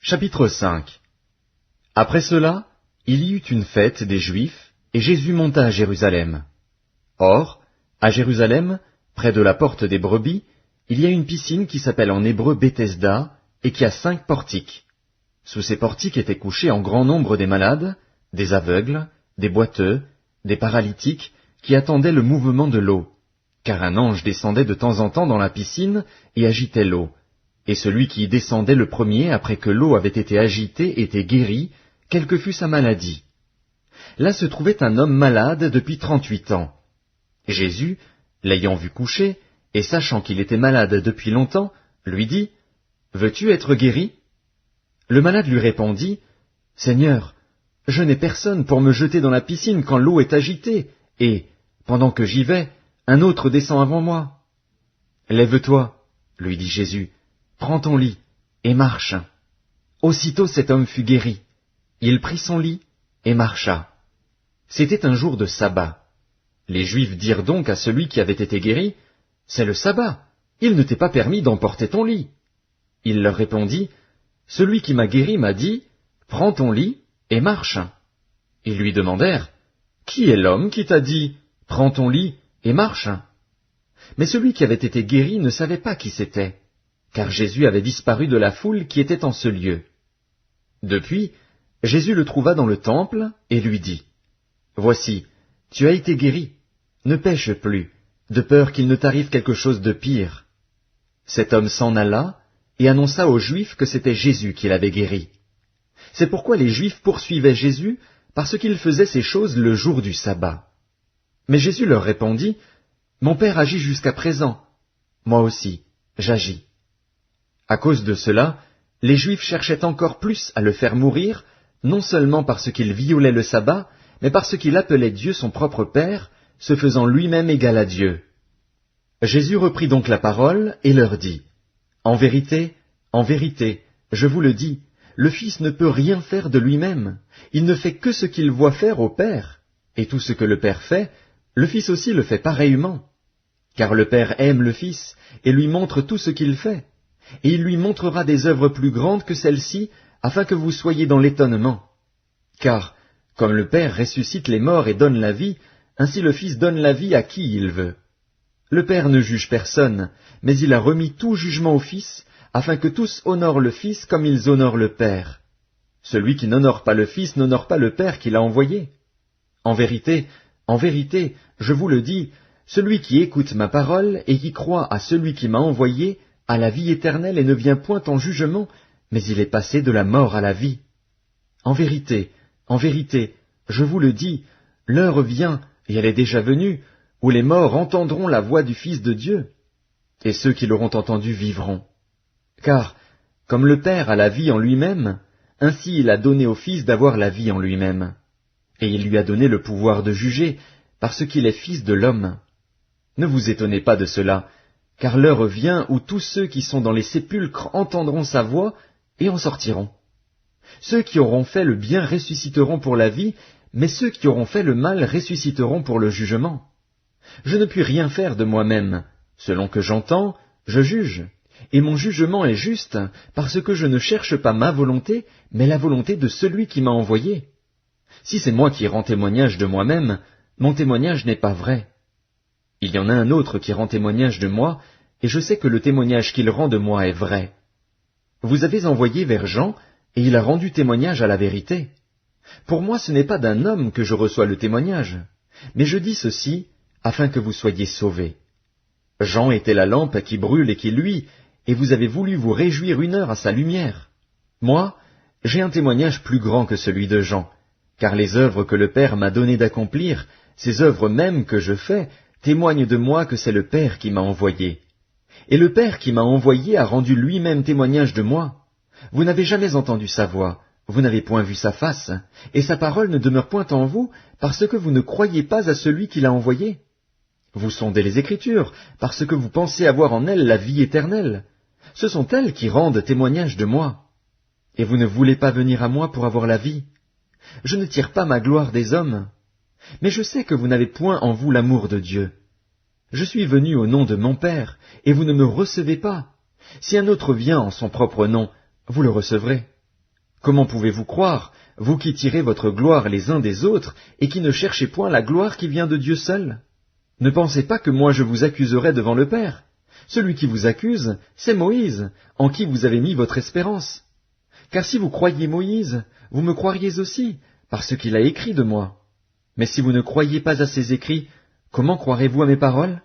Chapitre 5. Après cela, il y eut une fête des Juifs, et Jésus monta à Jérusalem. Or, à Jérusalem, près de la porte des brebis, il y a une piscine qui s'appelle en hébreu Bethesda, et qui a 5 portiques. Sous ces portiques étaient couchés en grand nombre des malades, des aveugles, des boiteux, des paralytiques, qui attendaient le mouvement de l'eau, car un ange descendait de temps en temps dans la piscine et agitait l'eau. Et celui qui y descendait le premier, après que l'eau avait été agitée, était guéri, quelle que fût sa maladie. Là se trouvait un homme malade depuis 38 ans. Jésus, l'ayant vu coucher, et sachant qu'il était malade depuis longtemps, lui dit, « Veux-tu être guéri ?» Le malade lui répondit, « Seigneur, je n'ai personne pour me jeter dans la piscine quand l'eau est agitée, et, pendant que j'y vais, un autre descend avant moi. »« Lève-toi, lui dit Jésus, prends ton lit, et marche. » Aussitôt cet homme fut guéri. Il prit son lit, et marcha. C'était un jour de sabbat. Les Juifs dirent donc à celui qui avait été guéri, « C'est le sabbat, il ne t'est pas permis d'emporter ton lit. » Il leur répondit, « Celui qui m'a guéri m'a dit, « Prends ton lit, et marche. » Ils lui demandèrent, « Qui est l'homme qui t'a dit, « Prends ton lit, et marche » ?» Mais celui qui avait été guéri ne savait pas qui c'était, car Jésus avait disparu de la foule qui était en ce lieu. Depuis, Jésus le trouva dans le temple, et lui dit, « Voici, tu as été guéri, ne pêche plus, de peur qu'il ne t'arrive quelque chose de pire. » Cet homme s'en alla, et annonça aux Juifs que c'était Jésus qui l'avait guéri. C'est pourquoi les Juifs poursuivaient Jésus, parce qu'il faisait ces choses le jour du sabbat. Mais Jésus leur répondit, « Mon Père agit jusqu'à présent, moi aussi, j'agis. » À cause de cela, les Juifs cherchaient encore plus à le faire mourir, non seulement parce qu'il violait le sabbat, mais parce qu'il appelait Dieu son propre Père, se faisant lui-même égal à Dieu. Jésus reprit donc la parole et leur dit, « en vérité, je vous le dis, le Fils ne peut rien faire de lui-même, il ne fait que ce qu'il voit faire au Père, et tout ce que le Père fait, le Fils aussi le fait pareillement. Car le Père aime le Fils, et lui montre tout ce qu'il fait, et il lui montrera des œuvres plus grandes que celles-ci, afin que vous soyez dans l'étonnement. Car, comme le Père ressuscite les morts et donne la vie, ainsi le Fils donne la vie à qui il veut. Le Père ne juge personne, mais il a remis tout jugement au Fils, afin que tous honorent le Fils comme ils honorent le Père. Celui qui n'honore pas le Fils n'honore pas le Père qui l'a envoyé. En vérité, je vous le dis, celui qui écoute ma parole et qui croit à celui qui m'a envoyé a la vie éternelle et ne vient point en jugement, mais il est passé de la mort à la vie. En vérité, je vous le dis, l'heure vient, et elle est déjà venue, où les morts entendront la voix du Fils de Dieu, et ceux qui l'auront entendu vivront. Car, comme le Père a la vie en lui-même, ainsi il a donné au Fils d'avoir la vie en lui-même. Et il lui a donné le pouvoir de juger, parce qu'il est Fils de l'homme. Ne vous étonnez pas de cela, car l'heure vient où tous ceux qui sont dans les sépulcres entendront sa voix et en sortiront. Ceux qui auront fait le bien ressusciteront pour la vie, mais ceux qui auront fait le mal ressusciteront pour le jugement. Je ne puis rien faire de moi-même. Selon que j'entends, je juge, et mon jugement est juste, parce que je ne cherche pas ma volonté, mais la volonté de celui qui m'a envoyé. Si c'est moi qui rends témoignage de moi-même, mon témoignage n'est pas vrai. Il y en a un autre qui rend témoignage de moi, et je sais que le témoignage qu'il rend de moi est vrai. Vous avez envoyé vers Jean, et il a rendu témoignage à la vérité. Pour moi, ce n'est pas d'un homme que je reçois le témoignage, mais je dis ceci, afin que vous soyez sauvés. Jean était la lampe qui brûle et qui luit, et vous avez voulu vous réjouir 1 heure à sa lumière. Moi, j'ai un témoignage plus grand que celui de Jean, car les œuvres que le Père m'a donné d'accomplir, ces œuvres mêmes que je fais, témoignent de moi que c'est le Père qui m'a envoyé. Et le Père qui m'a envoyé a rendu lui-même témoignage de moi. Vous n'avez jamais entendu sa voix, vous n'avez point vu sa face, et sa parole ne demeure point en vous, parce que vous ne croyez pas à celui qui l'a envoyé. Vous sondez les Écritures, parce que vous pensez avoir en elles la vie éternelle. Ce sont elles qui rendent témoignage de moi. Et vous ne voulez pas venir à moi pour avoir la vie. Je ne tire pas ma gloire des hommes. Mais je sais que vous n'avez point en vous l'amour de Dieu. Je suis venu au nom de mon Père, et vous ne me recevez pas. Si un autre vient en son propre nom, vous le recevrez. Comment pouvez-vous croire, vous qui tirez votre gloire les uns des autres, et qui ne cherchez point la gloire qui vient de Dieu seul? Ne pensez pas que moi je vous accuserai devant le Père. Celui qui vous accuse, c'est Moïse, en qui vous avez mis votre espérance. Car si vous croyiez Moïse, vous me croiriez aussi, parce qu'il a écrit de moi. Mais si vous ne croyez pas à ses écrits, comment croirez-vous à mes paroles?